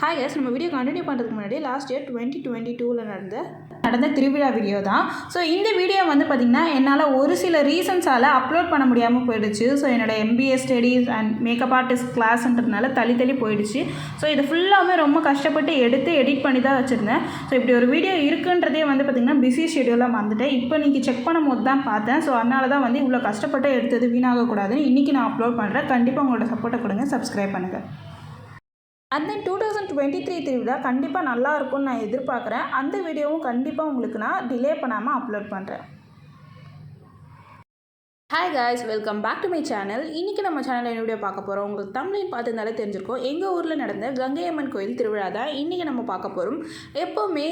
Hi guys, நம்ம video continue பண்ணுறதுக்கு முன்னாடி லாஸ்ட் இயர் 2022 நடந்த திருவிழா வீடியோ தான். ஸோ இந்த வீடியோ வந்து பார்த்திங்கன்னா என்னால் ஒரு சில ரீசன்ஸால் அப்லோட் பண்ண முடியாமல் போயிடுச்சு. ஸோ என்னோடய MBA studies and makeup artist கிளாஸ்ன்றதுனால தள்ளி போயிடுச்சு. ஸோ இது ஃபுல்லாகவே ரொம்ப கஷ்டப்பட்டு எடுத்து எடிட் பண்ணி தான் வச்சுருந்தேன். ஸோ இப்படி ஒரு வீடியோ இருக்குன்றதே வந்து பார்த்திங்கன்னா பிஸி ஷெடியூலாக வந்துட்டேன். இப்போ நீங்கள் செக் பண்ணும்போது தான் பார்த்தேன். ஸோ அதனால தான் வந்து இவ்வளோ கஷ்டப்பட்டு எடுத்தது வீணாகக்கூடாதுன்னு இன்றைக்கி நான் அப்லோட் பண்ணுறேன். கண்டிப்பாக உங்களோட சப்போர்ட்டை கொடுங்க, சப்ஸ்கிரைப் பண்ணுங்கள். அந்த 2023 திருவிழா கண்டிப்பாக நல்லா இருக்கும்னு நான் எதிர்பார்க்குறேன். அந்த வீடியோவும் கண்டிப்பாக உங்களுக்கு நான் டிலே பண்ணாமல் அப்லோட் பண்ணுறேன். Hi guys, welcome back to my channel. இன்றைக்கி நம்ம சேனலில் என்ன வீடியோ பார்க்க போகிறோம், உங்களுக்கு தமிழின் பார்த்துருந்தாலே தெரிஞ்சிருக்கோம். எங்கள் ஊரில் நடந்த கங்கை அம்மன் கோயில் திருவிழா தான் இன்றைக்கி நம்ம பார்க்க போகிறோம். எப்போவுமே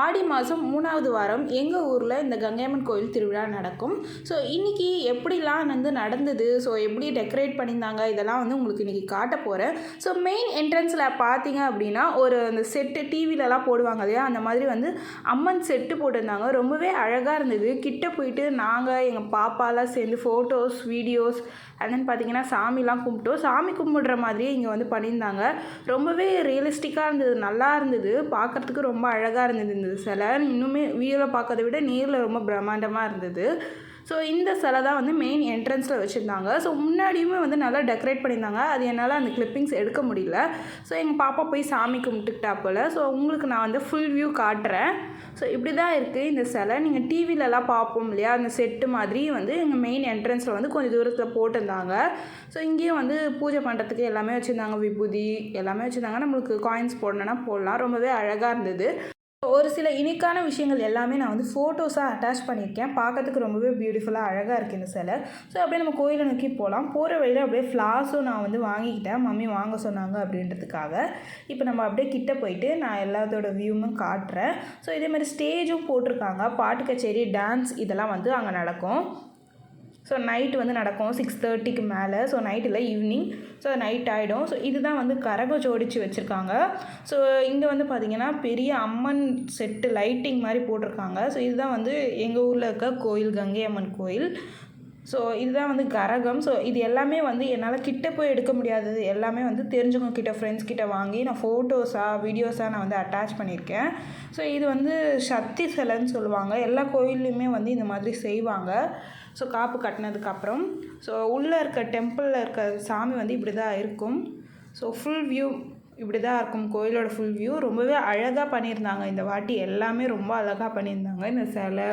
ஆடி மாதம் 3வது வாரம் எங்கள் ஊரில் இந்த கங்கை அம்மன் கோயில் திருவிழா நடக்கும். ஸோ இன்றைக்கி எப்படிலாம் வந்து நடந்தது, ஸோ எப்படி டெக்கரேட் பண்ணியிருந்தாங்க, இதெல்லாம் வந்து உங்களுக்கு இன்றைக்கி காட்ட போகிறேன். ஸோ மெயின் என்ட்ரன்ஸில் பார்த்தீங்க அப்படின்னா ஒரு அந்த செட்டு டிவிலலாம் போடுவாங்க இல்லையா, அந்த மாதிரி வந்து அம்மன் செட்டு போட்டிருந்தாங்க. ரொம்பவே அழகாக இருந்தது. கிட்ட போயிட்டு நாங்கள் எங்கள் பாப்பாலாம் சேர்ந்து ஃபோட்டோஸ், வீடியோஸ் அண்ட் தென் பார்த்திங்கன்னா சாமிலாம் கும்பிட்டோம். சாமி கும்பிடுற மாதிரியே இங்கே வந்து பண்ணியிருந்தாங்க. ரொம்பவே ரியலிஸ்டிக்காக இருந்தது, நல்லா இருந்தது, பார்க்குறதுக்கு ரொம்ப அழகாக இருந்தது. இந்த சிலை இன்னுமே வீடியோவில் பார்க்கறத விட நேரில் ரொம்ப பிரம்மாண்டமாக இருந்தது. ஸோ இந்த சிலை தான் வந்து மெயின் என்ட்ரன்ஸில் வச்சுருந்தாங்க. ஸோ முன்னாடியுமே வந்து நல்லா டெக்கரேட் பண்ணியிருந்தாங்க. அது என்னால் அந்த கிளிப்பிங்ஸ் எடுக்க முடியல. ஸோ எங்கள் பாப்பா போய் சாமி கும்பிட்டுக்கிட்டா போல். ஸோ உங்களுக்கு நான் வந்து ஃபுல் வியூ காட்டுறேன். ஸோ இப்படி தான் இருக்குது இந்த சிலை. நீங்கள் டிவிலலாம் பார்ப்போம் இல்லையா, அந்த செட்டு மாதிரி வந்து எங்கள் மெயின் என்ட்ரன்ஸில் வந்து கொஞ்சம் தூரத்தில் போட்டிருந்தாங்க. ஸோ இங்கேயும் வந்து பூஜை பண்ணுறதுக்கு எல்லாமே வச்சுருந்தாங்க, விபூதி எல்லாமே வச்சுருந்தாங்க. நம்மளுக்கு காயின்ஸ் போடணுன்னா போடலாம். ரொம்பவே அழகாக இருந்தது. ஒரு சில யூனிக்கான விஷயங்கள் எல்லாமே நான் வந்து ஃபோட்டோஸாக அட்டாச் பண்ணியிருக்கேன். பார்க்கறதுக்கு ரொம்பவே பியூட்டிஃபுல்லாக அழகாக இருக்குது இந்த சிலை. ஸோ அப்படியே நம்ம கோயிலை நோக்கி போகலாம். போகிற வழியில் அப்படியே ஃப்ளார்ஸும் நான் வந்து வாங்கிக்கிட்டேன், மம்மி வாங்க சொன்னாங்க அப்படின்றதுக்காக. இப்போ நம்ம அப்படியே கிட்டே போயிட்டு நான் எல்லாத்தோட வியூவும் காட்டுறேன். ஸோ இதேமாதிரி ஸ்டேஜும் போட்டிருக்காங்க. பாட்டு கச்சேரி, டான்ஸ் இதெல்லாம் வந்து அங்கே நடக்கும். ஸோ நைட்டு வந்து நடக்கும் 6:30க்கு மேலே. ஸோ நைட் இல்லை, ஈவினிங். ஸோ நைட் ஆகிடும். ஸோ இதுதான் வந்து கரகம் ஜோடிச்சு வச்சுருக்காங்க. ஸோ இங்கே வந்து பார்த்திங்கன்னா பெரிய அம்மன் செட்டு லைட்டிங் மாதிரி போட்டிருக்காங்க. ஸோ இதுதான் வந்து எங்கள் ஊரில் இருக்க கோயில், கங்கை அம்மன் கோயில். ஸோ இதுதான் வந்து கரகம். ஸோ இது எல்லாமே வந்து என்னால் கிட்டே போய் எடுக்க முடியாதது எல்லாமே வந்து தெரிஞ்சவங்க கிட்ட, ஃப்ரெண்ட்ஸ் கிட்ட வாங்கி நான் ஃபோட்டோஸாக, வீடியோஸாக நான் வந்து அட்டாச் பண்ணியிருக்கேன். ஸோ இது வந்து சக்தி சிலைன்னு சொல்லுவாங்க. எல்லா கோயில்லையுமே வந்து இந்த மாதிரி செய்வாங்க. ஸோ காப்பு கட்டினதுக்கப்புறம் ஸோ உள்ளே இருக்க டெம்பிளில் இருக்க சாமி வந்து இப்படி தான் இருக்கும். ஸோ ஃபுல் வியூ இப்படி தான் இருக்கும் கோயிலோட ஃபுல் வியூ. ரொம்பவே அழகாக பண்ணியிருந்தாங்க இந்த வாட்டி. எல்லாமே ரொம்ப அழகாக பண்ணியிருந்தாங்க. இந்த சிலை,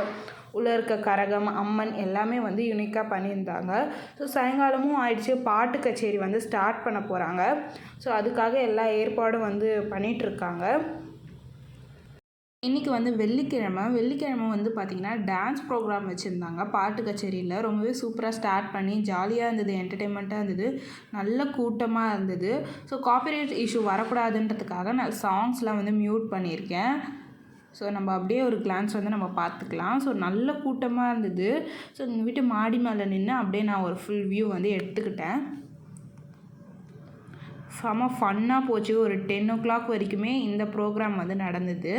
உள்ளே இருக்க கரகம், அம்மன் எல்லாமே வந்து யூனிக்காக பண்ணியிருந்தாங்க. ஸோ சாயங்காலமும் ஆயிடுச்சு, பாட்டு கச்சேரி வந்து ஸ்டார்ட் பண்ண போகிறாங்க. ஸோ அதுக்காக எல்லா ஏற்பாடும் வந்து பண்ணிகிட்ருக்காங்க. இன்றைக்கி வந்து வெள்ளிக்கிழமை வந்து பார்த்திங்கன்னா டான்ஸ் ப்ரோக்ராம் வச்சுருந்தாங்க. பாட்டு கச்சேரியில் ரொம்பவே சூப்பராக ஸ்டார்ட் பண்ணி ஜாலியாக இருந்தது, என்டர்டெயின்மெண்ட்டாக இருந்தது, நல்ல கூட்டமாக இருந்தது. ஸோ காப்பிரைட் இஷ்யூ வரக்கூடாதுன்றதுக்காக நான் சாங்ஸ்லாம் வந்து மியூட் பண்ணியிருக்கேன். ஸோ நம்ம அப்படியே ஒரு கிளான்ஸ் வந்து நம்ம பார்த்துக்கலாம். ஸோ நல்ல கூட்டமாக இருந்தது. ஸோ எங்கள் வீட்டு மாடி மேலே நின்று அப்படியே நான் ஒரு ஃபுல் வியூ வந்து எடுத்துக்கிட்டேன். செம ஃபன்னாக போச்சு. ஒரு 10 o'clock வரைக்குமே இந்த ப்ரோக்ராம் வந்து நடந்தது.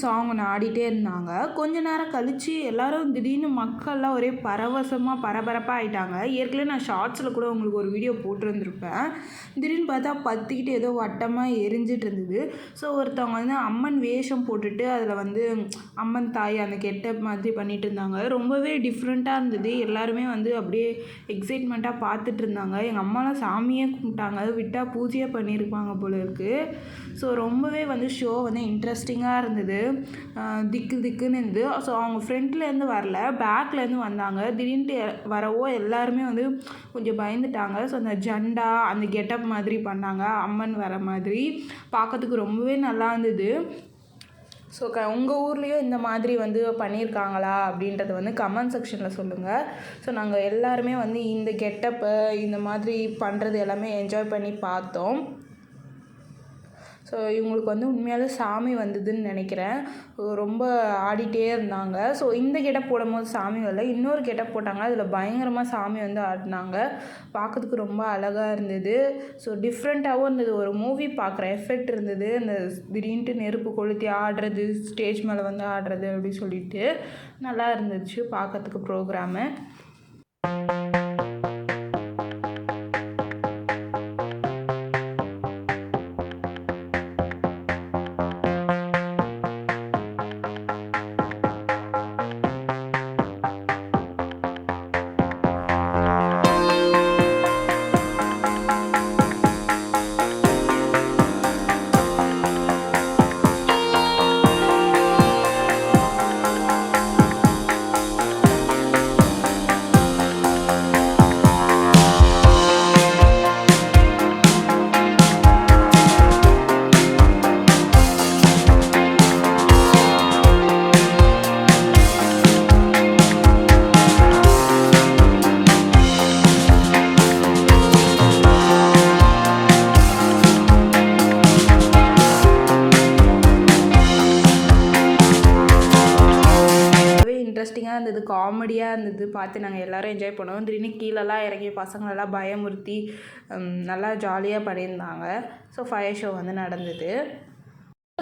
சாங் ஒன்று ஆடிட்டே இருந்தாங்க. கொஞ்ச நேரம் கழித்து எல்லோரும் திடீர்னு மக்கள்லாம் ஒரே பரவசமாக பரபரப்பாக ஆகிட்டாங்க. ஏற்கனவே நான் ஷார்ட்ஸில் கூட உங்களுக்கு ஒரு வீடியோ போட்டிருந்துருப்பேன். திடீர்னு பார்த்தா பற்றிக்கிட்டு ஏதோ வட்டமாக எரிஞ்சிட்டு இருந்தது. ஸோ ஒருத்தவங்க வந்து அம்மன் வேஷம் போட்டுட்டு அதில் வந்து அம்மன் தாய் அந்த கெட்டப் மாதிரி பண்ணிகிட்டு இருந்தாங்க. ரொம்பவே டிஃப்ரெண்ட்டாக இருந்தது. எல்லாருமே வந்து அப்படியே எக்ஸைட்மெண்ட்டாக பார்த்துட்டு இருந்தாங்க. எங்கள் அம்மாலாம் சாமியே கும்பிட்டாங்க, விட்டால் பூஜையே பண்ணியிருப்பாங்க போல இருக்குது. ஸோ ரொம்பவே வந்து ஷோ வந்து இன்ட்ரெஸ்டிங்காக இருந்தது. திக்குன்னு இருந்தது. ஸோ அவங்க ஃப்ரண்ட்லேருந்து வரல, பேக்லேருந்து வந்தாங்க. திடீர்னுட்டு வரவோ எல்லாருமே வந்து கொஞ்சம் பயந்துட்டாங்க. ஸோ அந்த ஜண்டா அந்த கெட்டப் மாதிரி பண்ணாங்க, அம்மன் வர மாதிரி. பார்க்கறதுக்கு ரொம்பவே நல்லா இருந்தது. ஸோ உங்கள் ஊர்லேயும் இந்த மாதிரி வந்து பண்ணியிருக்காங்களா அப்படின்றத வந்து கமெண்ட் செக்ஷனில் சொல்லுங்கள். ஸோ நாங்கள் எல்லாருமே வந்து இந்த கெட்டப்பை இந்த மாதிரி பண்ணுறது எல்லாமே என்ஜாய் பண்ணி பார்த்தோம். ஸோ இவங்களுக்கு வந்து உண்மையாலே சாமி வந்ததுன்னு நினைக்கிறேன். ரொம்ப ஆடிட்டே இருந்தாங்க. ஸோ இந்த கெட்டப் போடும்போது சாமி வரல, இன்னொரு கெட்டப் போட்டாங்க. அதில் பயங்கரமாக சாமி வந்து ஆடினாங்க. பார்க்கறதுக்கு ரொம்ப அழகாக இருந்தது. ஸோ டிஃப்ரெண்ட்டாகவும் இருந்தது. ஒரு மூவி பார்க்குற எஃபெக்ட் இருந்தது. அந்த திடீர்னுட்டு நெருப்பு கொளுத்தி ஆடுறது, ஸ்டேஜ் மேலே வந்து ஆடுறது அப்படின்னு சொல்லிட்டு நல்லா இருந்துச்சு பார்க்கறதுக்கு ப்ரோக்ராமு. இன்ட்ரெஸ்டிங்காக இருந்தது, காமெடியாக இருந்தது. பார்த்து நாங்கள் எல்லோரும் என்ஜாய் பண்ணுவோம். திடீர்னு கீழெல்லாம் இறங்கி பசங்களெல்லாம் பயமுறுத்தி நல்லா ஜாலியாக பண்ணியிருந்தாங்க. ஸோ ஃபயர் ஷோ வந்து நடந்தது.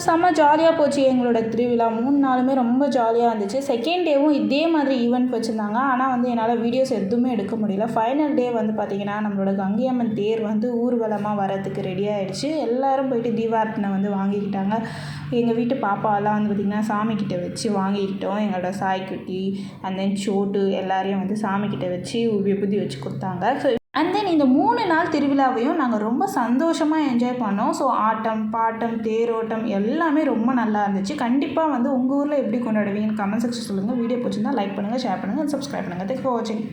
செம்ம ஜாலியாக போச்சு எங்களோட திருவிழா. 3 நாளுமே ரொம்ப ஜாலியாக இருந்துச்சு. செகண்ட் டேவும் இதே மாதிரி ஈவெண்ட் வச்சுருந்தாங்க. ஆனால் வந்து என்னால் வீடியோஸ் எதுவுமே எடுக்க முடியல. ஃபைனல் டே வந்து பார்த்திங்கன்னா நம்மளோட கங்கை அம்மன் தேர் வந்து ஊர்வலமாக வரதுக்கு ரெடி ஆகிடுச்சு. எல்லோரும் போயிட்டு தீபார்த்தனை வந்து வாங்கிக்கிட்டாங்க. எங்கள் வீட்டு பாப்பாவெல்லாம் வந்து பார்த்திங்கன்னா சாமிக்கிட்ட வச்சு வாங்கிக்கிட்டோம். எங்களோட சாய்க்குட்டி அண்ட் தென் சோட்டு எல்லாரையும் வந்து சாமிக்கிட்ட வச்சு விபூதி வச்சு கொடுத்தாங்க. ஸோ அண்ட் தென் இந்த 3 நாள் திருவிழாவையும் நாங்கள் ரொம்ப சந்தோஷமாக என்ஜாய் பண்ணோம். ஸோ ஆட்டம், பாட்டம், தேரோட்டம் எல்லாமே ரொம்ப நல்லா இருந்துச்சு. கண்டிப்பாக வந்து உங்கள் ஊரில் எப்படி கொண்டாடுவீங்கன்னு கமெண்ட் செக்ஷன் சொல்லுங்கள். வீடியோ பிடிச்சிருந்தா லைக் பண்ணுங்கள், ஷேர் பண்ணுங்கள், சப்ஸ்கிரைப் பண்ணுங்கள். தேங்க்ஸ் ஃபார் வாட்சிங்.